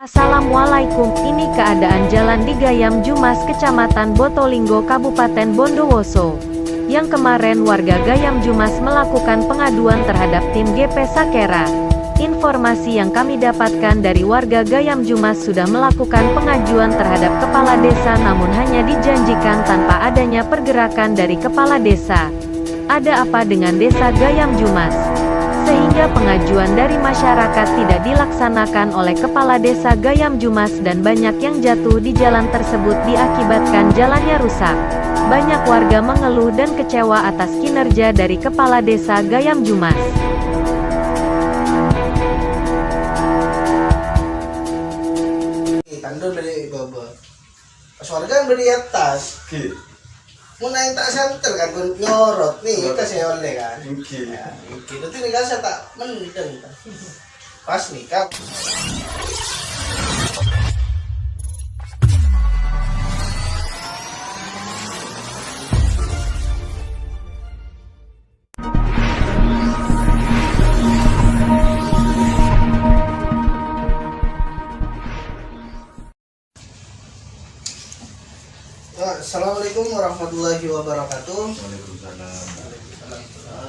Assalamualaikum, ini keadaan jalan di Gayam Jumas, Kecamatan Botolinggo, Kabupaten Bondowoso. Yang kemarin warga Gayam Jumas melakukan pengaduan terhadap tim GP Sakera. Informasi yang kami dapatkan dari warga Gayam Jumas sudah melakukan pengajuan terhadap kepala desa, namun hanya dijanjikan tanpa adanya pergerakan dari kepala desa. Ada apa dengan desa Gayam Jumas? Sehingga pengajuan dari masyarakat tidak dilaksanakan oleh kepala desa Gayam Jumas dan banyak yang jatuh di jalan tersebut diakibatkan jalannya rusak. Banyak warga mengeluh dan kecewa atas kinerja dari kepala desa Gayam Jumas. Tandon dari bawah, pas warga beri atas. Mau naik tak santer kan, kun nyorot nih, kita saya oleh kan. Ya, gitu tuh nih saya tak mendeng. Pas nikah. Assalamualaikum warahmatullahi wabarakatuh. Waalaikumsalam.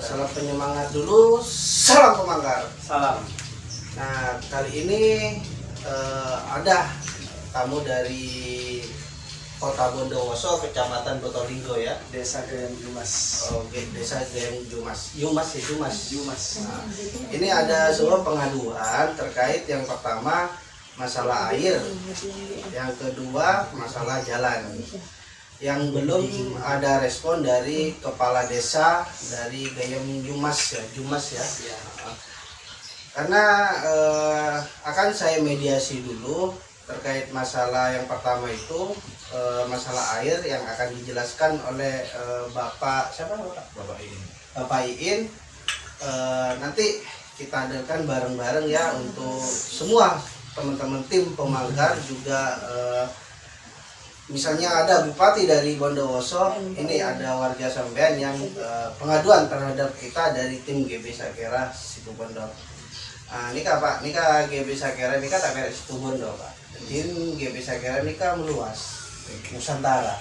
Salam penyemangat dulu, salam pemangkar. Salam. Nah, kali ini ada tamu dari Kota Bondowoso, Kecamatan Botolinggo ya. Desa Gayam Jumas. Oke, Desa Gayam Jumas. Jumas. Jumas. Nah, ini ada sebuah pengaduan terkait yang pertama masalah air, yang kedua masalah jalan. Yang belum ada respon dari kepala desa dari Gayam Jumas ya, Karena akan saya mediasi dulu terkait masalah yang pertama itu masalah air yang akan dijelaskan oleh Bapak siapa Bapak? Bapak Iin. Nanti kita adakan bareng-bareng ya untuk semua teman-teman tim pemanggar juga. Misalnya ada bupati dari Bondowoso, ini ada warga sampean yang pengaduan terhadap kita dari tim GB Sakera Situ Bondo. Nah, nikah Pak, nikah GB Sakera nikah tak kayak Situ Bondo Pak. Tim GB Sakera nikah meluas Nusantara.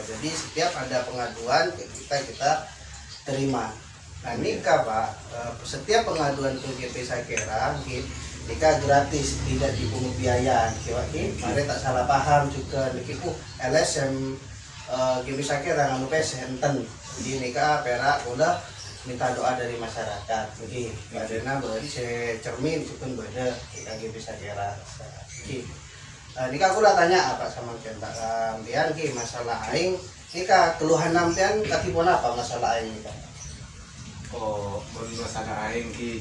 Jadi setiap ada pengaduan kita terima. Nah nikah Pak, setiap pengaduan ke GB Sakera nikah gratis, tidak dipungut biaya. Mari tak salah paham juga niku LSM GB Sakera nganu pesenten. Jadi nikah perak udah minta doa dari masyarakat. Jadi badena berarti saya cermin pun beda nikah GB Sakera. Nikah aku lah tanya apa sama pian ki masalah aing nikah keluhan nampian katipun apa masalah aing nikah. Oh, masalah aing ki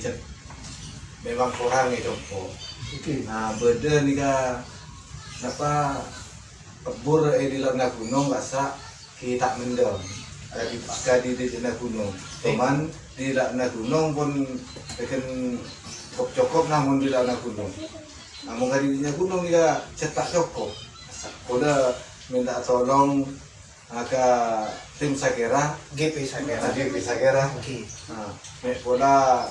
memang kurang itu po. Nah, beda nih kak, apa kebur di laut gunung rasa kita mendem. Jadi di gunung. Cuman di laut gunung pun bikin cukup namun di laut gunung. Namun kali di gunung dia cetak cukup. Udah minta tolong agak tim Sakera, GP Sakera. Nah, pola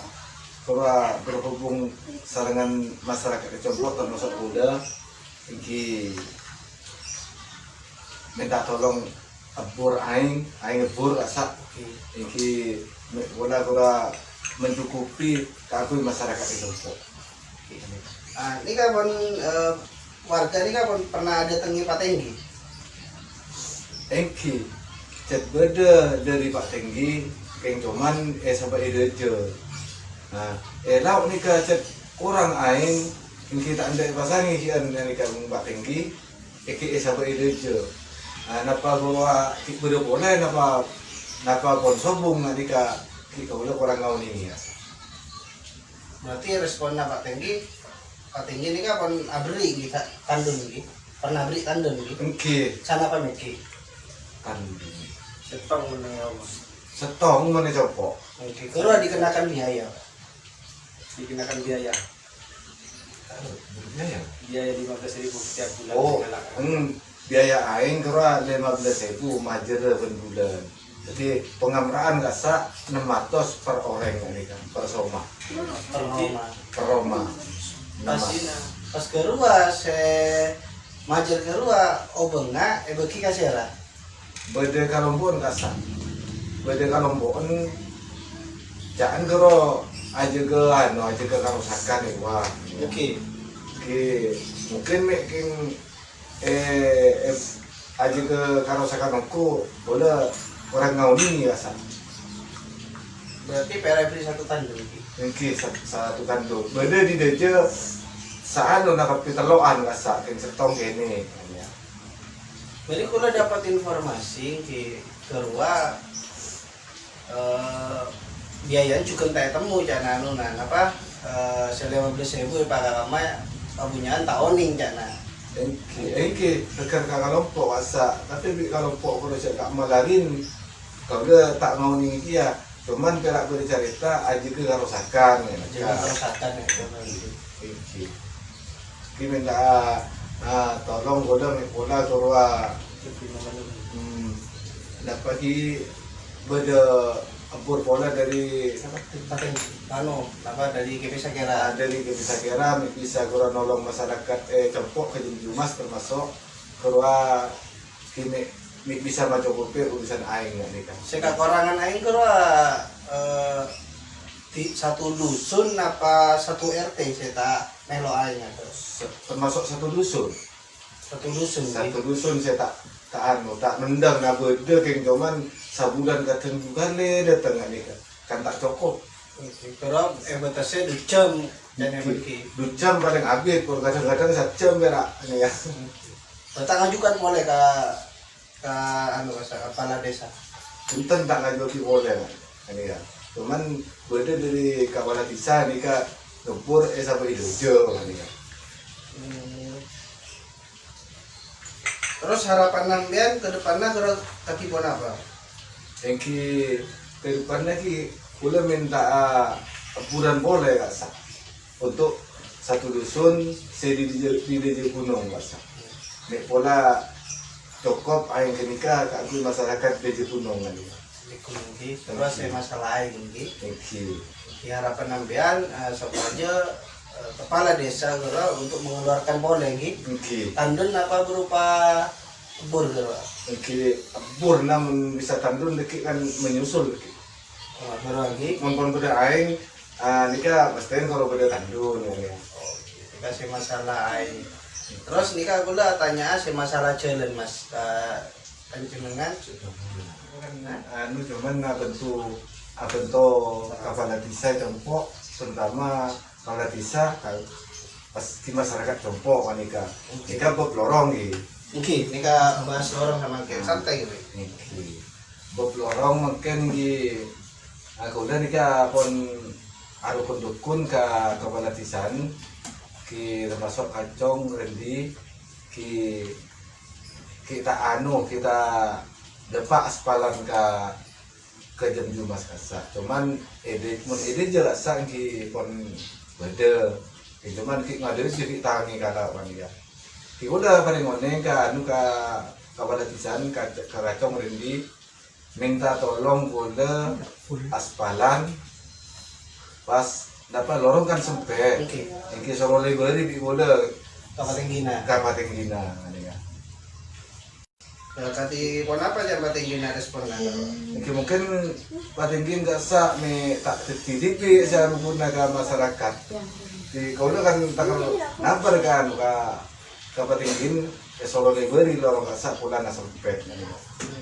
Kura berhubung sarangan masyarakat Kecomplok termasuk kuda iki minta tolong abur aing ngebur asak iki kura mencukupi kagum masyarakat Kecomplok. Ini kan warga ini kan pernah ada tengi Pak Tenggi. Engki cet beda dari Pak Tenggi keng cuman sampai ide. Nah, lauk ni ke cet orang aing kita andai pasangi kian ni ke Pak Tenggi iki sampai ide je. Napa bawa beda boleh napa pon sobung ni ka kita boleh orang ngau ni ya. Berarti respon Pak Tenggi ini kan pon abri kita tandun ni. Pernah beri tandun ni. Engki Sana apa meki? tandun. Setong mana copo? Oke, kalau dikenakan biaya. Dikenakan biaya Biaya 15.000 setiap bulan. Oh, biaya aing kira 15.000 majer per bulan. Jadi pengamraan rasa 600 per orang ini kan per soma. Per Per Roma. Tasina pas kerua se majer kerua obenga beki kasera. Bede kalompon kasan. Bede kalompon jangan kero aja ke aja ke karusakan ya wah. Oke. Mungkin makin aja ke karusakan aku boleh orang ngauni ya san. Berarti PRFD satu tanduk. Mungkin satu tanduk. Bede di deje saat lo nak piteloan kasa king setong kene. Jadi kalau dapat informasi ke kerua biayanya juga tak temu cana nunan apa 15.000 pakai lama punyaan tak oning cana. Engke dekat kelompok asa tapi di kelompok kalau saya tak malarin kalau dia tak mau nih dia cuman perak bercerita aja ke karusakan ya. Kerusakan itu. Kita minta tolong bola turwa dapat di beda ampur pola dari Dari GP Sakera. dari bisa kira bisa kurang nolong masyarakat cempok ke Jumas termasuk kurang kini bisa mencukupi urusan aing nih kan. Sekakorangan aing kerua di satu dusun apa satu RT saya tak melo aing atau Termasuk satu dusun satu dusun saya tak mendang na bede keng cuman sabulan kadang kali datang nih kan tak cukup kerua batasnya 2 jam dan beki 2 jam paling habis kadang-kadang 1 jam berak nih ya. kita ngajukan mulai ke kepala desa. Punten tak ngajuki boleh nih ya. Cuman bede dari kepala desa nih kak tempur sampai dojo nih ya. Terus harapan nambian ke depannya kira kaki pon apa? Yang ke depannya ki boleh minta bulan boleh kak sa untuk satu dusun di DJ Gunung kak sa. Nek pola cukup aing kenika kak masyarakat DJ Gunung kan. Terus masalah aing ini. Harapan nambian supaya kepala desa kira untuk mengeluarkan boleh gitu. Tandun apa berupa bur kira. Bur namun bisa tandun deki kan menyusul. Lagi. Mumpun beda aing nika pastikan kalau beda tandun ya. Kasih masalah aing. Terus nika aku lah tanya si masalah jalan mas panjenengan. Cuman bentuk kepala desa cempok terutama kepala desa pas di masyarakat cempok nika bob lorong gitu. Oke, nika bahas lorong sama kayak santai gitu. Bob lorong mungkin di aku udah nika pun arukun dukun ke kepala desa termasuk kacong rendi kita depak aspalan ke jam Jumas kasa. Cuman ede jelas sang ki pon bede. Cuman ki ngade jadi tangi kala panitia. Ki udah paling ngone ka kepala desa ka kacong rendi minta tolong boleh aspalan pas dapat lorong kan sempit. Iki soro lebari di boleh Kapatinggina. Kati pon apa jam Kapatinggina respon Mungkin patinggin kasa me tak tertidik sa rubun naga masyarakat. Di kau kan takal nampar kan ka patinggin solo lebari lorong kasa pula na sempit.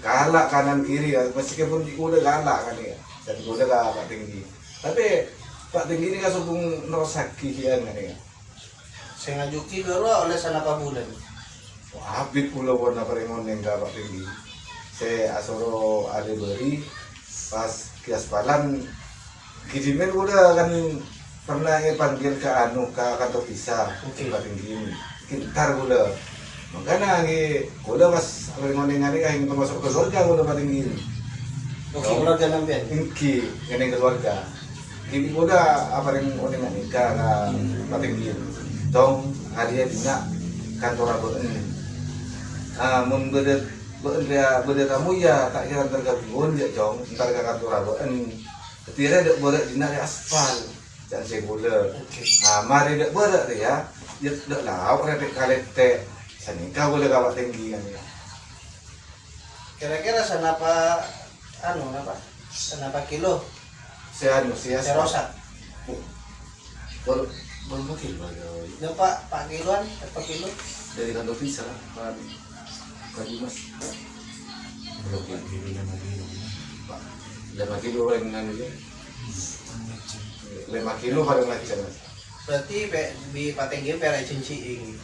Kalak kanan kiri meskipun di kuda galak kan ya. Jadi kuda ka patinggi. Tapi Pak Tinggi ini kan subung nerosaki kian kan ya. Saya ngajuki kira oleh sana bulan. Wah, habis pula warna peringon yang Pak Tinggi. Saya asoro ada beri pas kias palan kidimen udah kan pernah panggil ke kantor bisa Pak Tinggi ini. Kintar udah. Makanya udah mas peringon yang ada yang termasuk keluarga udah Pak Tinggi. Oke, keluarga nampian. Ini keluarga. Ini udah apa yang orang nikah pating dong hadiah dina kantor abon. Mun beda tamu ya tak kira tergabung ya jong ntar ke kantor abon. Ketika ada boleh dina aspal jangan saya boleh. Mari ada boleh ya Ya dak lauk repek kalete. Sanika boleh kawat tinggi kan. Kira-kira sanapa sanapa kilo Saya sia serosak. Baru kilo aja. Ya Pak kiloan, berapa kilo? Dari kantor bisa lah, Pak Dimas. Belum kilo 5 kilo paling anu ya. 5 kilo paling macam. Berarti di Patengge pera cincing.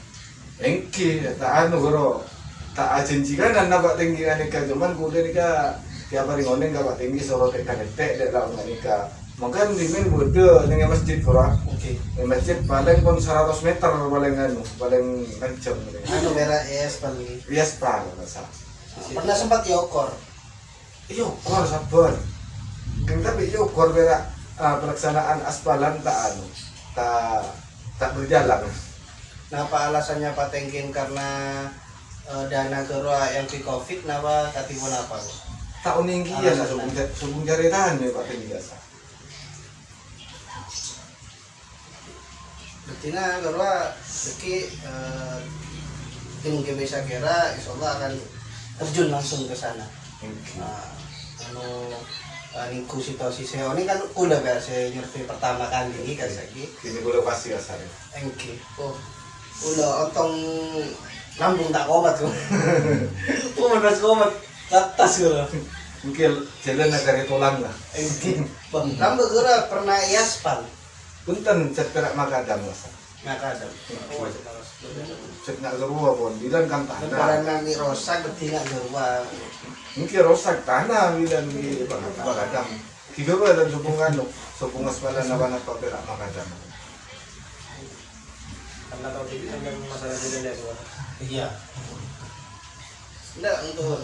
Engki, tak anu goro, tak ajenci kan anak tinggi anika cuman kuda nika tiap hari ngonen kak tinggi soro tekan tek dek lah anika. Mungkin di men bodoh dengan masjid kurang. Oke. Masjid paling pun 100 meter paling anu, paling kenceng. Anu merah es paling. Bias par masa. Pernah sempat yokor. Iyo kor sabar. Tapi iyo kor berak pelaksanaan aspalan tak anu, tak berjalan. Napa alasannya Pak Tengkin karena dana gerua yang di Covid napa katipun apa? Tahun tinggi ya sebelum jaritan ya Pak Tinggi biasa. Betina gerua beki tim GB Sakera insyaallah akan terjun langsung ke sana. Ningku situasi seo ini kan udah biasa nyerti pertama kali ini kan lagi. Ini boleh pasti asal. Engki. Oh. Udah otong lambung tak komat tuh. Bener komat atas gua. Mungkin jalan negara tulang lah. Bang, kamu gura pernah aspal? Punten cek perak makadam lah. Makadam. Cek nak gerua pun, bilang kan tanah. Karena mi rosak ketika gerua. Mungkin rosak tanah bilang di makadam. Kita ada supungan lo, supung aspalan apa perak makadam. Karena tahu ini sampai masalah denda itu. Iya. Enggak untuk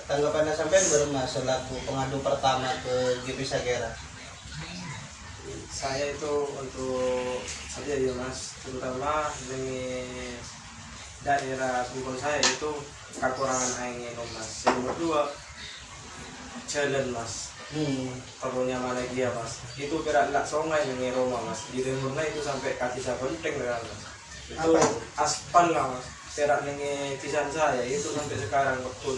tanggapannya sampai baru mas selaku pengadu pertama ke GP Sakera. Saya itu untuk saja ya mas, terutama di daerah Bungkul saya itu kekurangan air minum mas. Yang kedua jalan mas. Perlunya mana dia mas, itu berat lah songai dengan Roma mas, di Remurna itu sampai kaki saya penting kan mas, itu aspal lah mas, berat dengan kisan saya itu sampai sekarang pun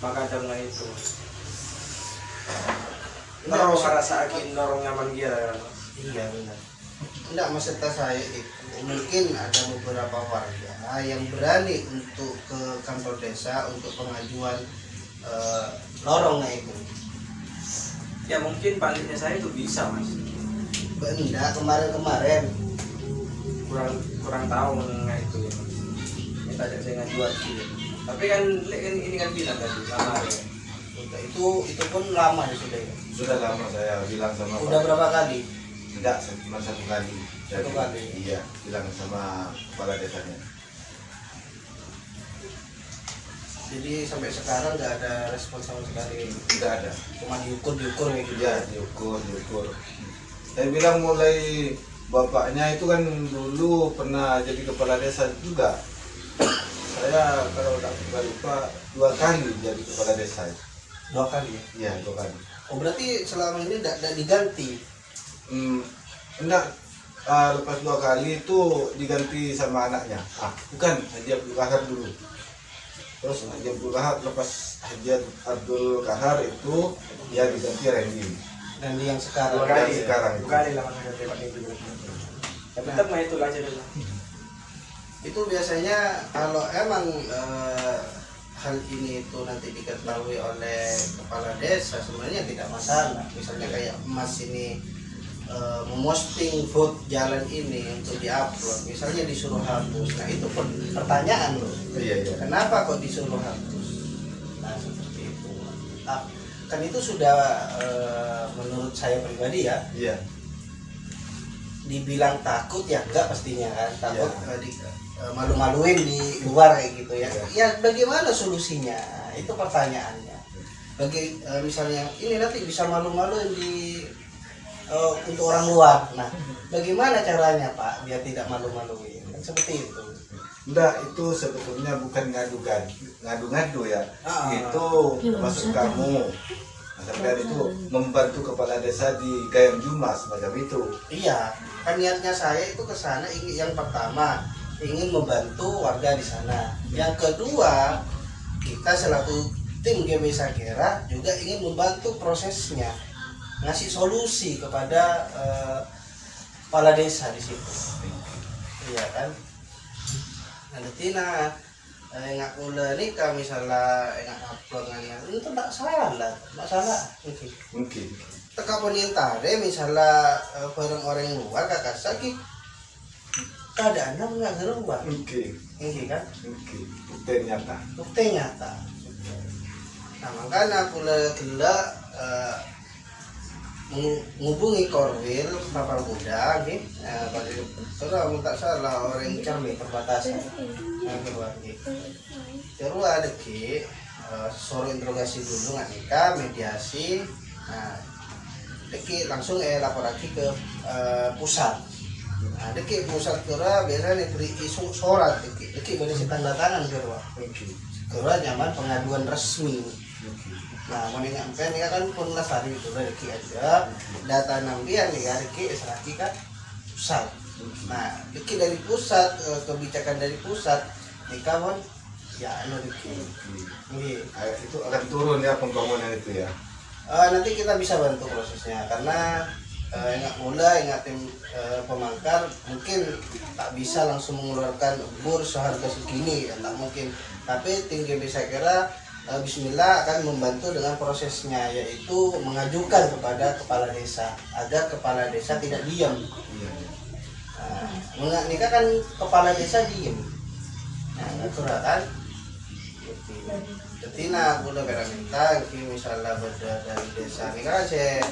makadam lah itu dorong rasa akin, dorong nyaman dia kan mas. Iya benar. Enggak maksudnya saya itu mungkin ada beberapa warga yang berani untuk ke kantor desa untuk pengajuan lorongnya itu. Ya mungkin paliknya saya itu bisa mas. Enggak, kemarin kurang tahu mengenai itu ya mas. Kita ada dengan jual gitu. Tapi kan ini kan bilang tadi lama ya. Itu pun lama ya sudah ya. Sudah lama saya bilang sama Udah Pak. berapa kali? Tidak, cuma 1 kali. Satu kali? Iya, bilang sama kepala desanya. Jadi sampai sekarang nggak ada respon sama sekali. Tidak ada. Cuma diukur kayak gitu. Iya, diukur. Saya bilang mulai bapaknya itu kan dulu pernah jadi kepala desa juga. Saya kalau tak lupa 2 kali jadi kepala desa. 2 kali ya? Iya, 2 kali. Oh berarti selama ini tidak diganti? Enggak, lepas 2 kali itu diganti sama anaknya. Bukan, Haji Abdul Kahar dulu. Terus Haji Abdul Kahar lepas Haji Abdul Kahar itu dia diganti Randy. Dan yang sekarang? 2 kali sekarang ya? 2 kali lah mas Pak itu. Tapi tetap mah itu aja dulu. Itu biasanya kalau emang hal ini itu nanti diketahui oleh kepala desa sebenarnya tidak masalah. Misalnya kayak Mas ini memosting vote jalan ini untuk diupload, misalnya disuruh hapus. Nah itu pun pertanyaan loh. Iya. Kenapa kok disuruh hapus? Nah seperti itu. Kan itu sudah menurut saya pribadi ya. Iya. Dibilang takut ya enggak pastinya kan, takut malu-maluin di luar kayak gitu ya. Ya bagaimana solusinya? Itu pertanyaannya. Bagi misalnya ini nanti bisa malu-maluin di untuk orang luar. Nah, bagaimana caranya Pak biar tidak malu-maluin? Kan seperti itu. Enggak, itu sebetulnya bukan ngadu-ngadu ya. Itu masuk kamu. Sampai itu membantu kepala desa di Gayam Jumas macam itu. Iya. kan niatnya saya itu ke sana ingin yang pertama ingin membantu warga di sana. Yang kedua, kita selaku tim GB Sakera juga ingin membantu prosesnya, ngasih solusi kepada kepala desa di situ. Iya kan? Nanti enggak pula ni kalau misalnya enggak upload itu tak salah, Mungkin. Teka pemerintah deh misalnya orang-orang luar kakak sakit keadaannya enggak berubah. Ini kan? Bukti nyata. Nah makanya aku gila menghubungi Korwil Kapal Muda, kalau tak salah orang Cermi perbatasan. Yang kedua, terus ada suruh interogasi dulu nggak nikah, mediasi. Nah, deki langsung lapor lagi ke pusat. Nah, deki pusat kira biasanya beri isu surat, deki beri tanda tangan kira nyaman pengaduan resmi. Nah, mau nyampe nih kan pun lah hari itu deki aja data nampian nih deki seraki kan pusat. Nah, deki dari pusat kebijakan dari pusat nikah pun ya deki. Itu akan turun ya pembangunan itu ya. Nanti kita bisa bantu prosesnya karena ingat tim pemangkar mungkin tak bisa langsung mengeluarkan bur seharga segini ya, tak mungkin. Tapi tim GB Sakera Bismillah akan membantu dengan prosesnya, yaitu mengajukan kepada kepala desa agar kepala desa tidak diam. Nikah kan kepala desa diam. Nah, kan? Jadi boleh minta misalnya beda dari desa ini kan saya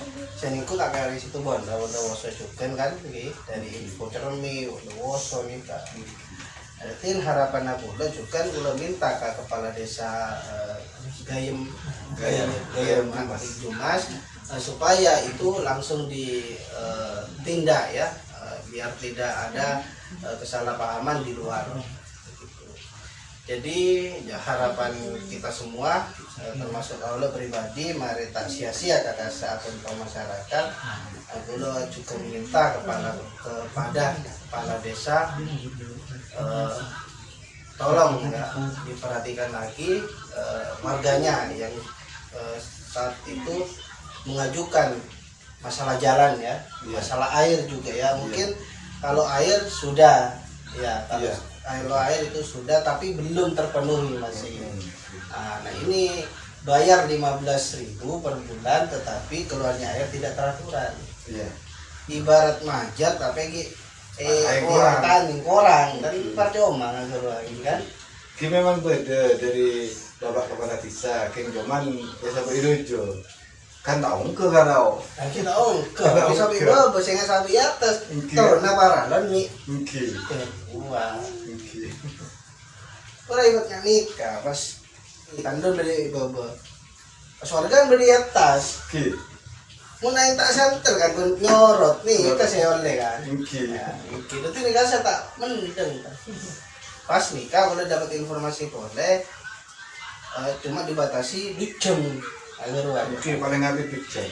ikut agak dari situ Bondowoso juga kan dari info Cermi Bondowoso nih kan. Jadi harapan aku juga minta ke kepala desa Gayam Jumas supaya itu langsung ditindak ya, biar tidak ada kesalahpahaman di luar. Jadi ya, harapan kita semua termasuk Allah pribadi, mari tak sia-sia kata saat untuk masyarakat. Aku juga minta kepada kepala desa tolong ya diperhatikan lagi warganya yang saat itu mengajukan masalah jalan ya, masalah air juga ya. Mungkin kalau air sudah ya, kalau air itu sudah tapi belum terpenuhi masih. Nah ini bayar 15.000 per bulan tetapi keluarnya air tidak teraturan. Ibarat majat tapi orang dan percuma lagi kan. Ki memang beda dari bapak kepala desa, King Joman desa Idojo. Kan tak ongke kan tau. Kita ongke, bisa bilang bahasanya sapi atas. Karena paralan nih. Wah. Orang ikutnya nikah pas tandon dari bawah. Pas warga beri atas. Mau naik tak santer kan nyorot nih kita saya oleh kan. Kita tuh nikah saya tak mendeng. Pas nikah boleh dapat informasi boleh, cuma dibatasi 2 jam. Paling habis 2 jam.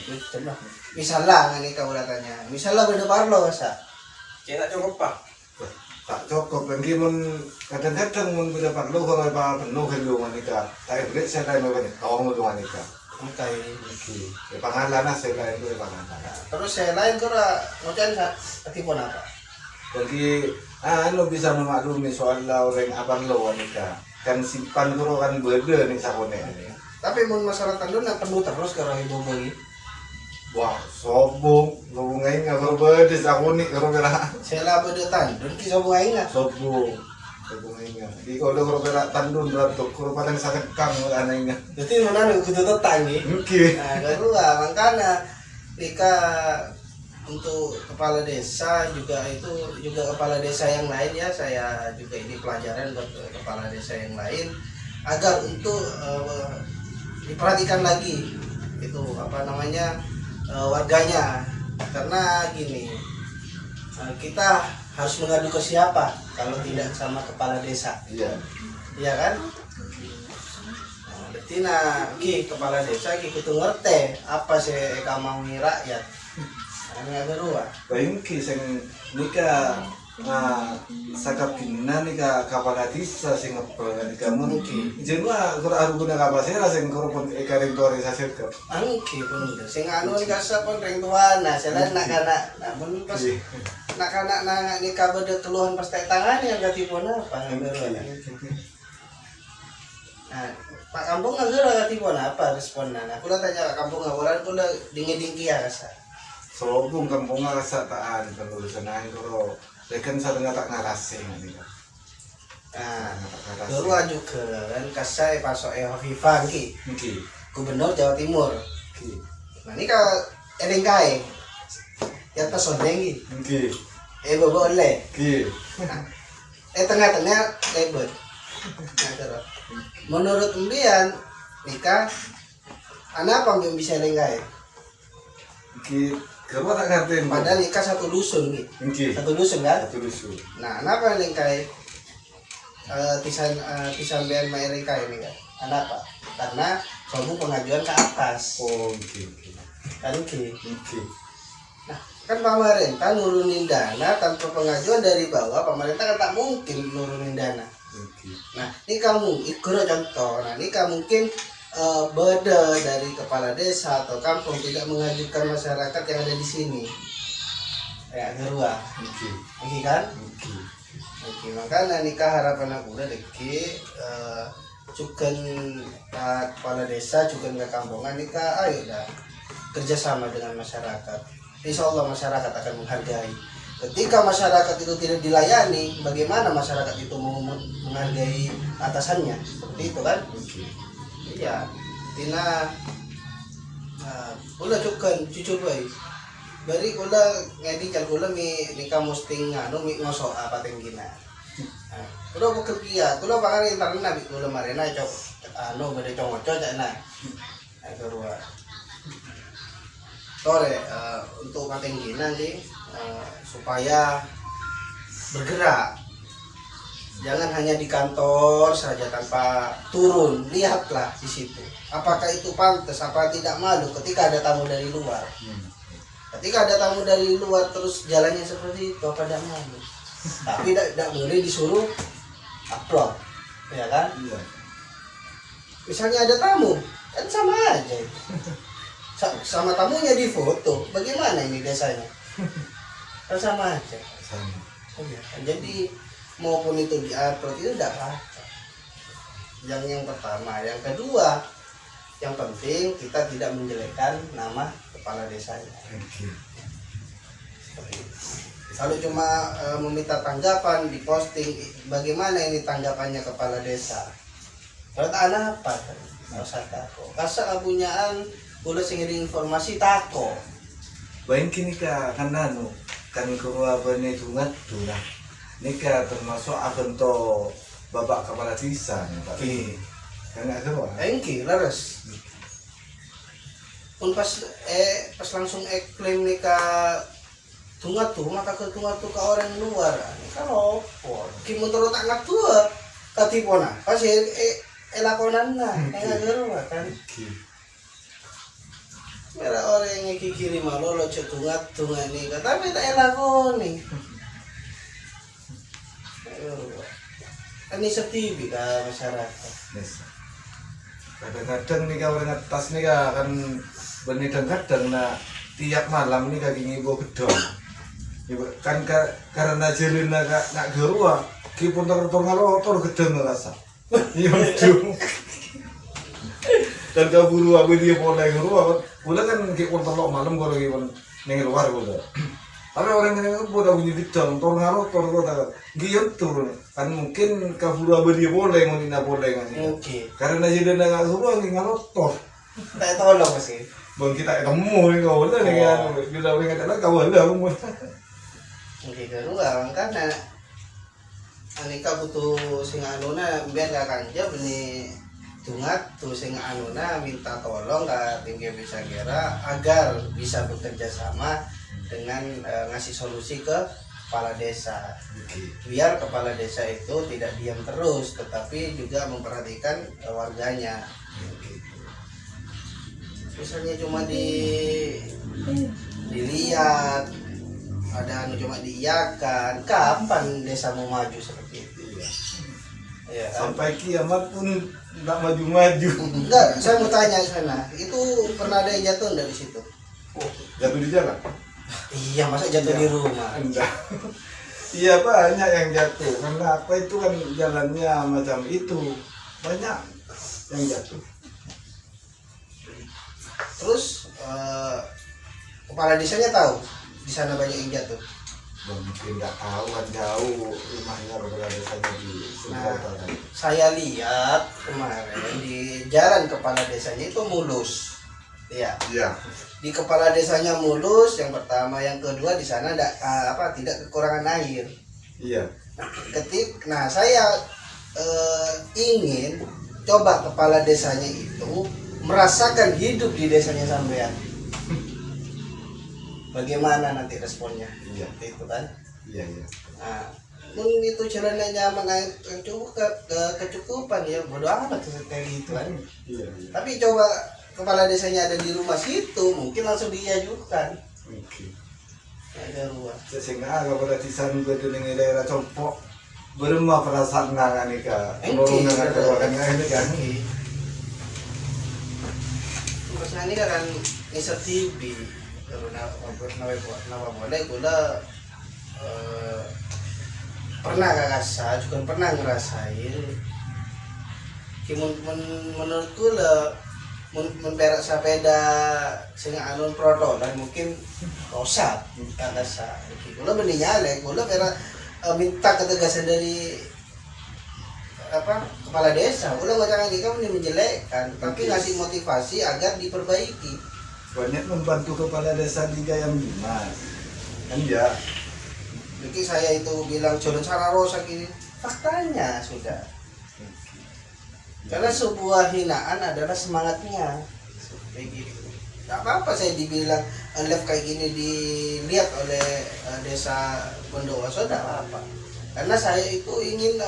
Misalnya nikah ulatanya, misalnya beda parlo masa. Kita cukup pak. Tak cukup lagi kadang-kadang mun beda parlo kalau penuh hello nikah. Tak beli saya lain banyak. Kau mau tuan nikah. Oke. Pangalan saya lain itu pangalan. Terus saya lain kira ngocan akipun apa? Jadi bisa memaklumi soal orang abang lo wanita kan simpan kuro kan beda nih sakone. Tapi mun masalah tandun nak penuh terus karo ibu bagi. Wah, sobong, ngomongin nggak karo beda sakone karo bela. Saya beda tandun ki sobong aing enggak? Sobong nggak. Di kalau karo bela tandun ratok kuro paling sakit kang anaknya. Jadi mana kudu tetang nih. Oke. Nah, kedua makanya nikah untuk kepala desa juga itu juga kepala desa yang lain ya, saya juga ini pelajaran buat kepala desa yang lain agar untuk diperhatikan lagi itu warganya, karena gini kita harus mengadu ke siapa kalau tidak sama kepala desa. Iya kan. Berarti kepala desa kudu ngerti apa sih kamu rakyat. Nggak berubah. Bayangki sing nika sakapina nika kapala desa sing nika mungkin jenua kura aruguna kapasera sing kurupun ekaring tori sasekap Angki pun sing anu ni kasa pun ring tuana selain nak pun pas nak nikah beda keluhan pas tek tangan yang gati pun apa ngambil nah Pak Kampung nggak gati pun apa responnya nah aku tanya Pak Kampung ngawalan aku dingin ya kasa selobung kampung rasa taan penulisan aing koro rekan sadeng tak ngarase ngene nah baru juga kan kasai pasok Hovifa ki Gubernur Jawa Timur nah ini ka elengkai ya ta soneng ki bobo oleh tengah-tengah lebet nah menurut Mbian nikah anak apa yang bisa elengkai ki kerja tak ngerti padahal nikah satu dusun gitu satu dusun kan nah kenapa elengkai tisan biar elengkai ini kan kenapa karena kamu pengajuan ke atas kan nah kan pemerintah nurunin dana tanpa pengajuan dari bawah pemerintah kan tak mungkin nurunin dana nah ini kamu ikut contoh nah ini kamu mungkin beda dari kepala desa atau kampung tidak mengajukan masyarakat yang ada di sini ya gerua oke kan oke makanya nikah harapan aku udah deki cukan kepala desa cukan ke kampungan nikah ayo dah kerjasama dengan masyarakat insya Allah masyarakat akan menghargai ketika masyarakat itu tidak dilayani bagaimana masyarakat itu mau menghargai atasannya seperti itu kan iya, tina kula cukan cucur baik. Bari kula ngedi cal kula nikah musting anu mi ngosok apa tenggina. Kula bekerja, kula bakal internet bi kula marena cok anu bade congoco cakna. Kedua. Tore untuk katenggina sih supaya bergerak. Jangan hanya di kantor saja tanpa turun, lihatlah di situ. Apakah itu pantas, apa tidak malu ketika ada tamu dari luar. Ketika ada tamu dari luar terus jalannya seperti itu, apa tidak malu. Tapi tidak boleh disuruh upload, ya kan? Iya. Misalnya ada tamu, kan sama aja. Sama tamunya di foto, bagaimana ini desanya? Kan sama aja. Sama. Oh, ya. Jadi maupun itu diupload itu tidak apa-apa. Yang pertama, yang kedua, yang penting kita tidak menjelekkan nama kepala desanya. Kalau cuma meminta tanggapan di posting, bagaimana ini tanggapannya kepala desa? Kalau tak ada apa, nggak usah tako. Kasar abunyaan, boleh singiri informasi tako. Baik kini kan nanu kan keluar benih tungat tuh. Nika termasuk akan to babak kepala desa nih Pak. Kan enggak tahu. Engki laras. Pun pas langsung klaim nikah tungat tuh maka ke tungat tuh ke orang luar. Kalau ki motor tak ngat tua katipona. Pas elakonanna enggak tahu kan. Mereka orang yang kiri malu lo tungat ini tapi tak elakoni. Kan ini setibi ke masyarakat. Kadang-kadang nih kalau orang atas nih kan benih kadang nah tiap malam nih kaki ngibo gedong. Kan karena jelin nak gerua, kipun tertor gedong ngerasa. Iya dong. Dan kaburu aku dia boleh gerua, boleh kan kipun terlok malam kalau kipun neng luar boleh. Tapi orang yang udah punya gedang, tor kata giat turun kan mungkin kaburu abah dia boleh nggak boleh kan? Oke. Karena jadi nggak suruh nggak tor. Tak tahu lah masih. Bang kita ketemu nih kau boleh nih kan? Bila orang kata kau boleh aku mau. Oke kedua karena anika butuh sing anuna biar gak kanja beni tungat tuh sing anuna minta tolong ke tim GP Sakera agar bisa bekerja sama dengan ngasih solusi ke kepala desa. Biar kepala desa itu tidak diam terus tetapi juga memperhatikan warganya. Misalnya cuma di dilihat, ada anu cuma diiyakan. Kapan desa mau maju seperti itu? Iya. Ya, kan? Sampai kiamat pun nggak maju-maju. Enggak, saya mau tanya sana, itu pernah ada yang jatuh enggak di situ? Oh, jatuh di jalan? Iya, masa jatuh di rumah? Enggak. Iya banyak yang jatuh. Karena apa itu kan jalannya macam itu. Banyak yang jatuh. Terus kepala desanya tahu di sana banyak yang jatuh. Mungkin nggak tahu kan jauh rumahnya kepala desanya di sebelah utara. Saya lihat kemarin di jalan kepala desanya itu mulus. Iya. Iya. Di kepala desanya mulus, yang pertama, yang kedua di sana tidak kekurangan air. Iya. Nah, saya ingin coba kepala desanya itu merasakan hidup di desanya sampean. Bagaimana nanti responnya? Iya. Itu kan. Iya, iya. Nah, itu jalannya nyaman, air kecukupan ya, bodo amat kayak gitu kan. Iya, iya. Tapi coba kepala desanya ada di rumah situ, mungkin langsung diajukan. Oke. Ada rumah. Sehingga kepala desa juga di daerah Compok berumah perasaan kan ini kan. Lorong dengan keluarga ini kan. Terus nanti kan ngisep TV, karena boleh gula pernah kakasa juga pernah ngerasain. Menurutku lah memperak sepeda sing anu protolan mungkin rosak kakasa. Gula benih nyale, gula perak minta ketegasan dari kepala desa. Gula nggak jangan kamu menjelekkan, tapi ngasih motivasi agar diperbaiki. Banyak membantu kepala desa di Gayam Jumas. Kan ya. Jadi saya itu bilang jalan cara rosak ini, faktanya sudah. Karena sebuah hinaan adalah semangatnya. Begitu. Gak apa-apa saya dibilang live kayak gini dilihat oleh desa Bondowoso, tidak apa-apa. Karena saya itu ingin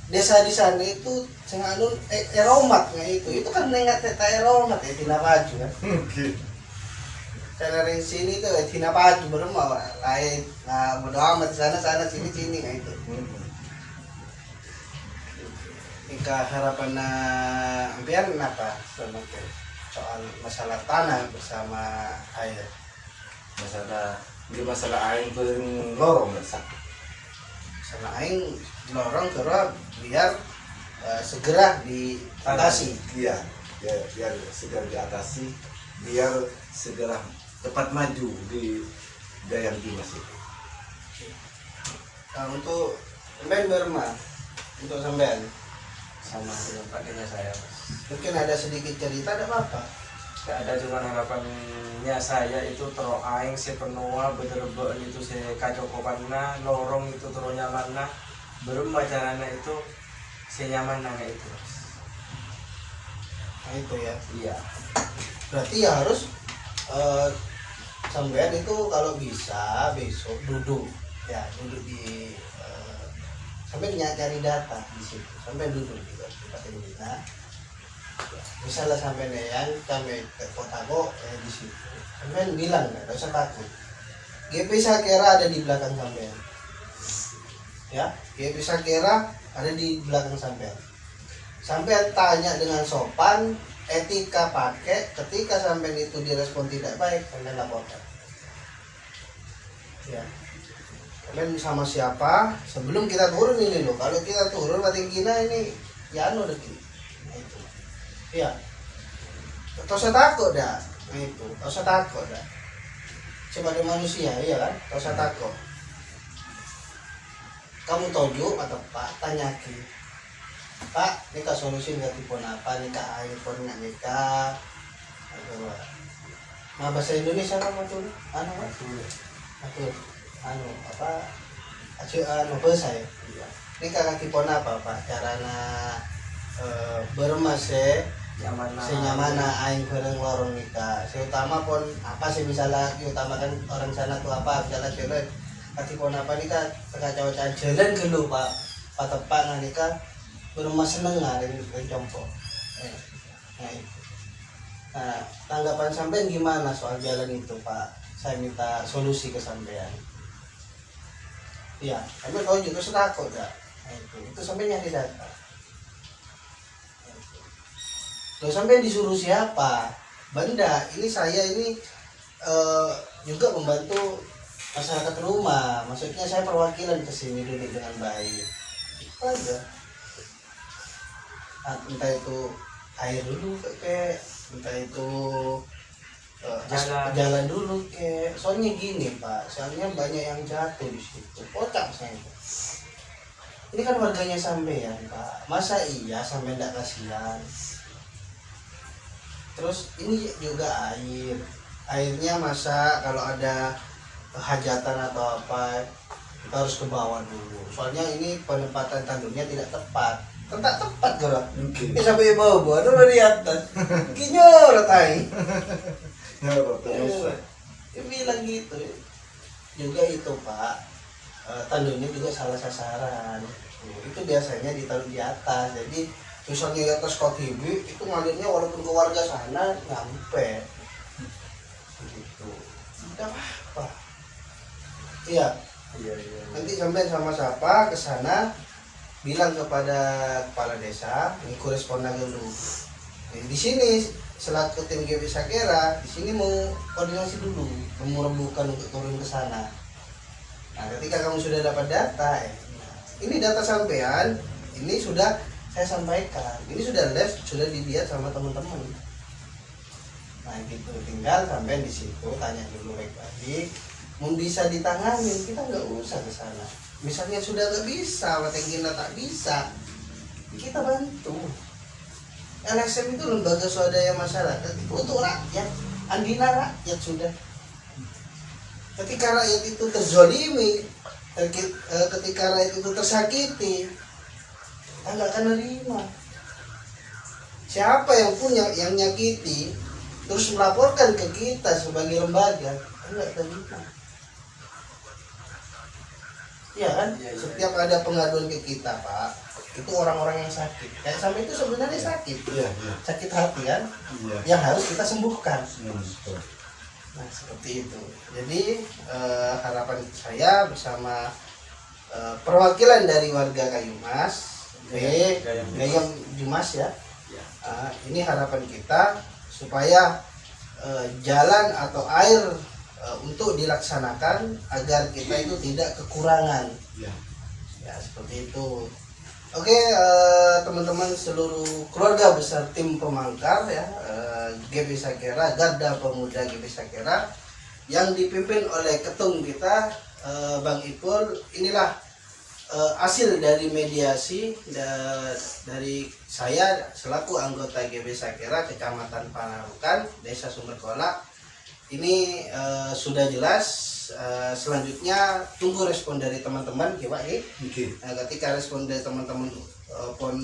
desa di sana itu jangan eromatnya itu kan nengat eromat ya tina baju kan. Saya dari sini tuh tina baju belum mau lain. Nah bodo amat sana sini kayak itu. Jika harapan ampian apa soal masalah tanah bersama air? Masalah air paling lorong nggak sah. Masalah air lorong terus biar segera diatasi. Iya, biar segera diatasi, biar segera cepat maju di Gayam Jumas itu. Nah, untuk sampean bermah, untuk sampean sama dengan pakainya saya, Mas. mungkin ada sedikit cerita, ada apa-apa? Gak ada, cuma harapannya saya itu teroaing sepenuh betul-betul itu saya kacokopanna lorong itu terus nyamanna belum bacarana itu senyaman itu, Mas. Nah itu ya. Iya. Berarti ya harus sampean itu kalau bisa besok duduk di sampai cari data di situ, sampai duduk di tempat ini. Nah, misalnya sampai yang sampai ke kota di situ, sampai bilang nggak usah takut. GP Sakera ada di belakang sampean. Ya, GP Sakera ada di belakang sampean. Sampean tanya dengan sopan, etika pakai. Ketika sampean itu direspon tidak baik, sampean laporkan. Ya. Kalian sama siapa sebelum kita turun ini loh. Kalau kita turun berarti kita ini ya anu deki. Nah, itu. Iya. Terus takut dah. Nah itu. Terus takut dah. Sebagai manusia iya kan? Terus takut. Kamu tojo atau Pak tanya ki. Pak, ini solusi nggak tipe apa? Nih iPhone nggak nikah? Nah bahasa Indonesia kamu tuh anu Aduh, apa saya ini kakak tipon apa Pak carana bermas senyamana aing bareng lorong nikah seutama pun apa sih misalnya diutamakan orang sana tuh apa misalnya jalan katipon apa nikah kacau-kacauan jalan dulu Pak tepat nikah bermas seneng dari Compok. Nah, tanggapan sampean gimana soal jalan itu Pak saya minta solusi ke sampean. Iya, sampai kau juga sudah takut dah. Nah, itu sampai nyari data. Loh, sampai disuruh siapa? Benda, ini saya ini juga membantu masyarakat rumah. Maksudnya saya perwakilan ke sini duduk dengan baik. Itu aja. Entah itu air dulu kayak, entah itu jalan dulu kayak. Soalnya gini Pak, soalnya banyak yang jatuh di situ. Kocak saya. Ini kan warganya sampean Pak. Masa iya sampai enggak kasihan? Terus ini juga air. Airnya masa kalau ada hajatan atau apa kita harus ke bawah dulu. Soalnya ini penempatan tanduknya tidak tepat. Tak tepat gerak. Ini sampai bawah dulu dari atas. Kinyor tai. Dia bilang gitu. Juga itu Pak, tanduknya juga salah sasaran. Itu biasanya ditaruh di atas. Jadi misalnya di atas KTB itu ngalirnya walaupun ke warga sana nyampe. Gitu. Tidak apa-apa. Iya. Nanti sampai sama siapa ke sana bilang kepada kepala desa, ini koresponden dulu. Di sini selaku tim GB Sakera, di sini mau koordinasi dulu, mau rembukan untuk turun ke sana. Nah, ketika kamu sudah dapat data, ini data sampean, ini sudah saya sampaikan, ini sudah live, sudah dilihat sama teman-teman. Nah, gitu, tinggal sampean di situ tanya dulu baik-baik, mau bisa ditangani, kita nggak usah ke sana. Misalnya sudah nggak bisa, Watengina tak bisa, kita bantu. LSM itu lembaga swadaya masyarakat itu untuk rakyat, andina rakyat sudah. Ketika rakyat itu terzolimi, ketika rakyat itu tersakiti, kita nggak akan nerima. Siapa yang punya yang nyakiti terus melaporkan ke kita sebagai lembaga, kita nggak terima. Ya kan? Setiap ada pengaduan ke kita Pak, itu orang-orang yang sakit. Kayak sampai itu sebenarnya sakit, sakit hati kan, yang harus kita sembuhkan. Nah seperti itu. Jadi harapan saya bersama perwakilan dari warga Kayumas, Gayam Jumas ya. Ini harapan kita supaya jalan atau air untuk dilaksanakan agar kita itu tidak kekurangan. Ya seperti itu. Oke, teman-teman seluruh keluarga besar tim pemangkar ya, GB Sakera, Garda Pemuda GB Sakera yang dipimpin oleh ketum kita Bang Ipul. Inilah hasil dari mediasi dari saya selaku anggota GB Sakera Kecamatan Panarukan, Desa Sumberkolak. Ini sudah jelas. Selanjutnya tunggu respon dari teman-teman ya Pak. Nah, ketika respon dari teman-teman pon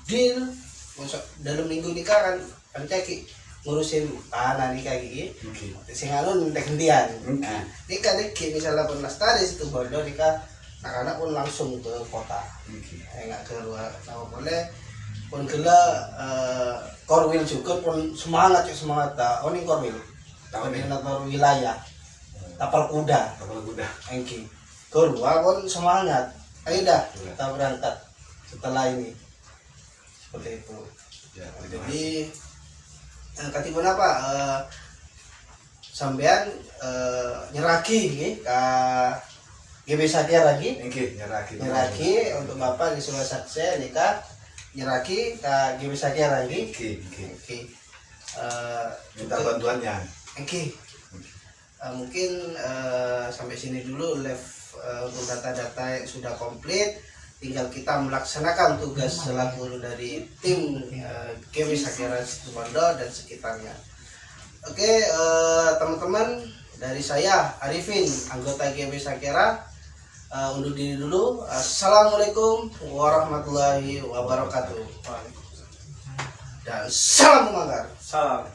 deal dalam minggu nikah kan ceki ngurusin tanah nikah gini. Sing alun minta gantian. Nah, nikah misalnya pun tadi situ bodoh nikah anak-anak pun langsung ke kota. Enggak ke luar. Nah, boleh pun gila korwil juga pun semangat oh ini korwil. Koordinator wilayah tapal kuda Engki keluar pun semangat, ayo dah kita berangkat setelah ini seperti itu ya. Jadi katipun apa sampean nyeraki ke GB Sakera lagi nyeraki untuk Bapak di Sulawesi Sakse nikah nyeraki ke GB Sakera lagi minta bantuannya. Mungkin sampai sini dulu live untuk data-data yang sudah komplit, tinggal kita melaksanakan tugas selaku dari tim GB Sakera Situbondo dan sekitarnya. Oke, teman-teman, dari saya Arifin, anggota GB Sakera, undur diri dulu. Assalamualaikum warahmatullahi wabarakatuh dan salam pemangkar. Salam.